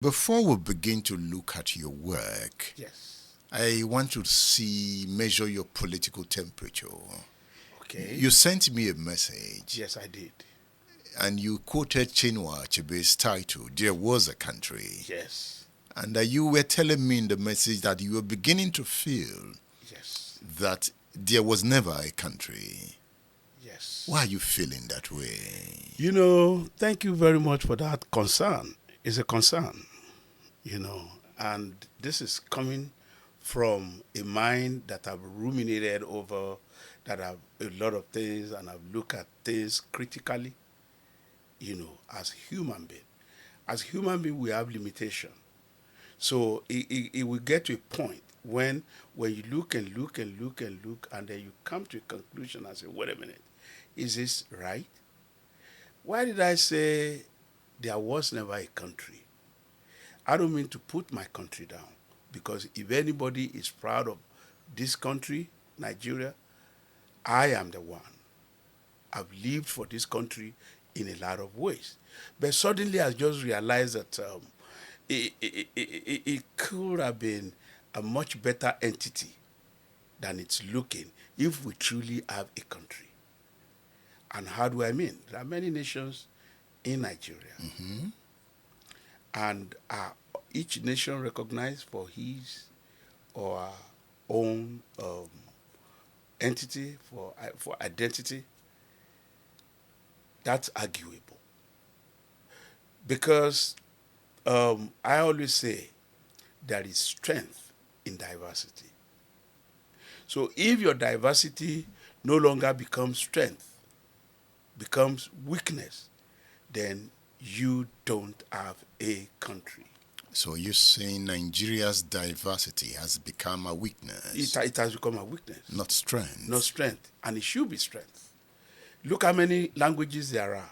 Before we begin to look at your work, Yes. I want to measure your political temperature. Okay. You sent me a message Yes, I did. and you quoted Chinua Achebe's title, There Was a Country. Yes. And you were telling me in the message that you were beginning to feel Yes. that there was never a country. Yes. Why are you feeling that way? Thank you very much for that concern. It's a concern, and this is coming from a mind that I've ruminated over, that I've a lot of things, and I've looked at things critically, as human being. As human being, we have limitation. So it will get to a point when you look and look and look and look, and then you come to a conclusion and say, wait a minute, is this right? Why did I say there was never a country? I don't mean to put my country down, because if anybody is proud of this country, Nigeria, I am the one. I've lived for this country in a lot of ways. But suddenly I just realized that it could have been a much better entity than it's looking if we truly have a country. And how do I mean? There are many nations in Nigeria, and each nation recognized for his or her own entity, for identity. That's arguable, because I always say there is strength in diversity. So if your diversity no longer becomes strength, becomes weakness, then you don't have a country. So you're saying Nigeria's diversity has become a weakness, It has become a weakness, not strength. not strength, and it should be strength. Look how many languages there are.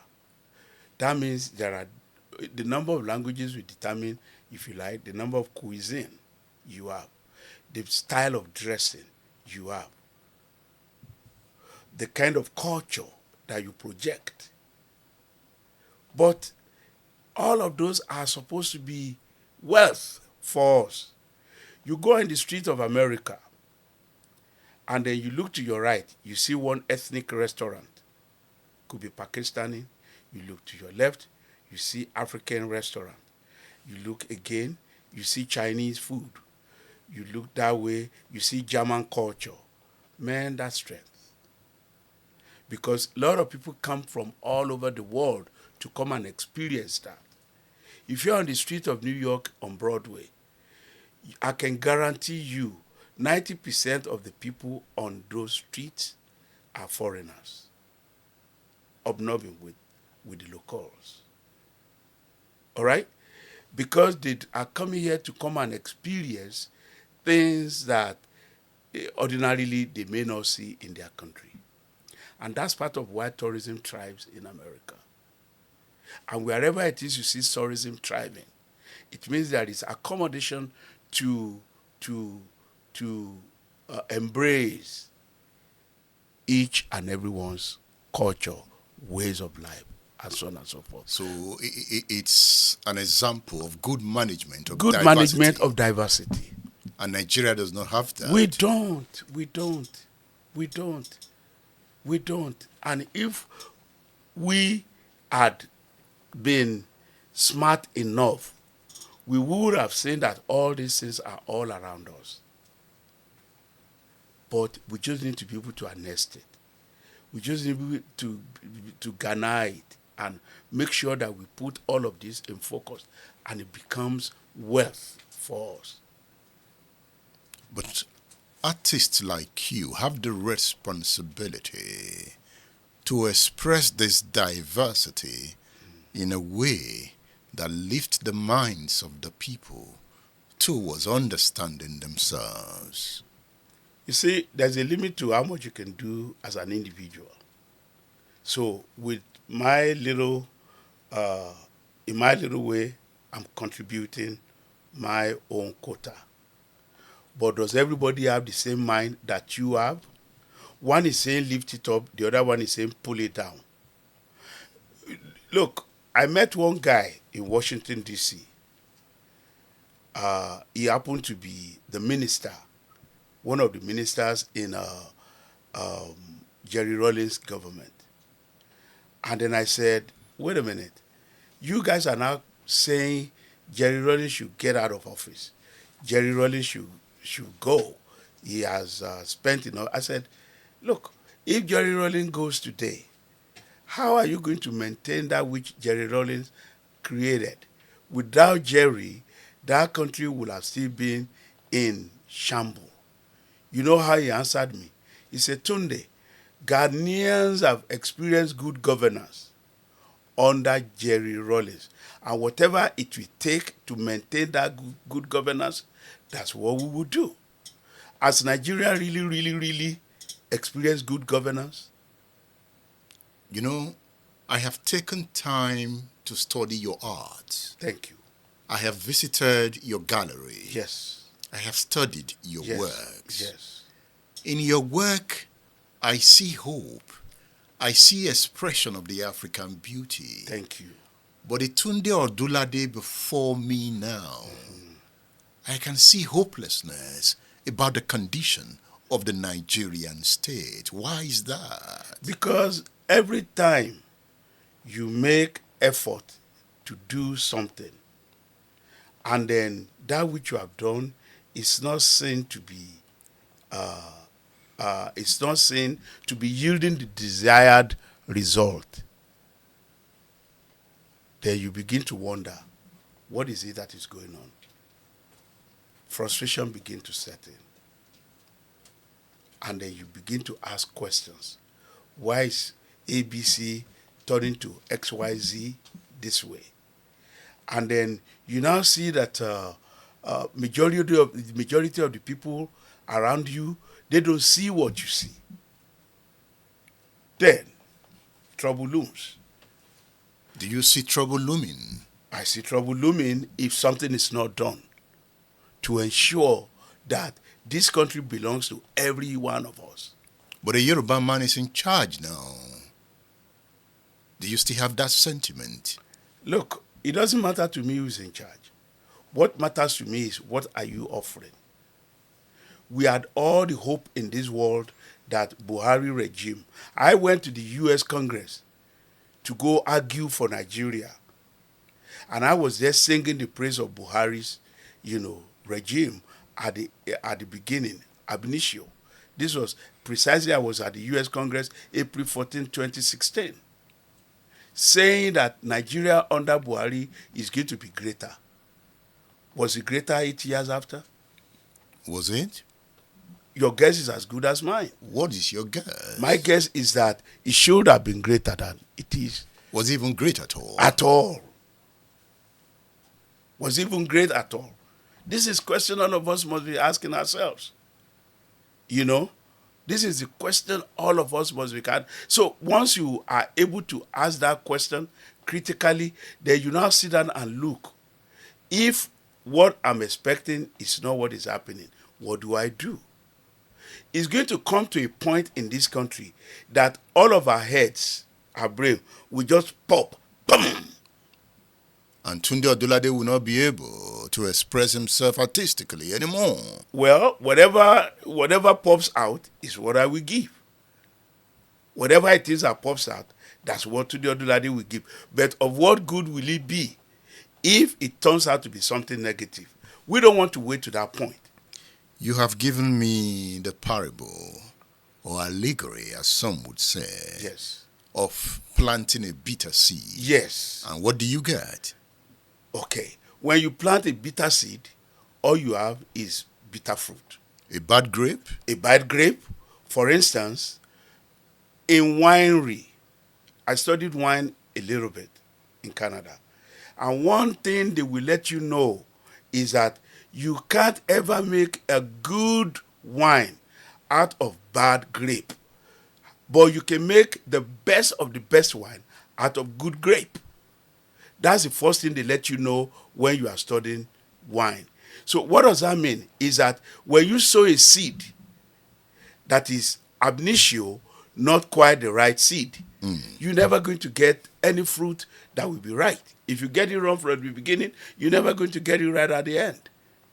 That means the number of languages will determine, if you like, the number of cuisine you have, the style of dressing you have, the kind of culture that you project. But all of those are supposed to be wealth for us. You go in the street of America, and then you look to your right, you see one ethnic restaurant. Could be Pakistani. You look to your left, you see African restaurant. You look again, you see Chinese food. You look that way, you see German culture. Man, that's strength. Because a lot of people come from all over the world to come and experience that. If you're on the street of New York on Broadway, I can guarantee you 90% of the people on those streets are foreigners, obnobbing with the locals. All right? Because they are coming here to come and experience things that ordinarily they may not see in their country. And that's part of why tourism thrives in America. And wherever it is you see tourism thriving, it means there is accommodation to embrace each and everyone's culture, ways of life, and so on and so forth. So it's an example of good management of Good diversity. management of diversity. And Nigeria does not have that. We don't. And if we had been smart enough, we would have seen that all these things are all around us. But we just need to be able to harness it. We just need to garner it and make sure that we put all of this in focus, and it becomes wealth for us. But artists like you have the responsibility to express this diversity in a way that lifts the minds of the people towards understanding themselves. You see, there's a limit to how much you can do as an individual. So with my little, in my little way, I'm contributing my own quota. But does everybody have the same mind that you have? One is saying lift it up, the other one is saying pull it down. Look, I met one guy in Washington, D.C. he happened to be the minister, one of the ministers in Jerry Rawlings' government. And then I said, wait a minute, you guys are now saying Jerry Rawlings should get out of office. Jerry Rawlings should go. He has spent enough. I said, look, if Jerry Rawlings goes today, how are you going to maintain that which Jerry Rawlings created? Without Jerry, that country would have still been in shambles. You know how he answered me? He said, Tunde, Ghanaians have experienced good governance under Jerry Rawlings. And whatever it will take to maintain that good governance, that's what we will do. Has Nigeria really experienced good governance? You know, I have taken time to study your art. Thank you. I have visited your gallery. Yes. I have studied your works. Yes. In your work, I see hope. I see expression of the African beauty. Thank you. But the Tunde Odunlade before me now, I can see hopelessness about the condition of the Nigerian state. Why is that? Because every time you make effort to do something, and then that which you have done is not seen to be yielding the desired result, then you begin to wonder, what is it that is going on? Frustration begins to set in. And then you begin to ask questions. Why is ABC turning to XYZ this way? And then you now see that majority of the people around you, they don't see what you see. Then trouble looms. Do you see trouble looming? I see trouble looming if something is not done to ensure that this country belongs to every one of us. But a Yoruba man is in charge now. Do you still have that sentiment? Look, it doesn't matter to me who's in charge. What matters to me is, what are you offering? We had all the hope in this world that Buhari regime. I went to the U.S. Congress to go argue for Nigeria. And I was there singing the praise of Buhari's, regime at the beginning, ab initio. This was precisely, I was at the U.S. Congress, April 14, 2016, saying that Nigeria under Buhari is going to be greater. Was it greater 8 years after? Was it? Your guess is as good as mine. What is your guess? My guess is that it should have been greater than it is. Was it even great at all? At all. Was it even great at all? This is a question all of us must be asking ourselves. This is the question all of us must be asking. So once you are able to ask that question critically, then you now sit down and look. If what I'm expecting is not what is happening, what do I do? It's going to come to a point in this country that all of our heads, our brain, will just pop. Boom! And Tunde Odunlade will not be able to express himself artistically anymore. Well, whatever pops out is what I will give. Whatever it is that pops out, that's what Tunde Odunlade will give. But of what good will it be if it turns out to be something negative? We don't want to wait to that point. You have given me the parable, or allegory, as some would say, Yes, of planting a bitter seed. yes. And what do you get? Okay. When you plant a bitter seed, all you have is bitter fruit. A bad grape? A bad grape, for instance, in winery, I studied wine a little bit in Canada. And one thing they will let you know is that you can't ever make a good wine out of bad grape. But you can make the best of the best wine out of good grape. That's the first thing they let you know when you are studying wine. So what does that mean? Is that when you sow a seed that is ab initio, not quite the right seed, you're never going to get any fruit that will be right. If you get it wrong from the beginning, you're never going to get it right at the end.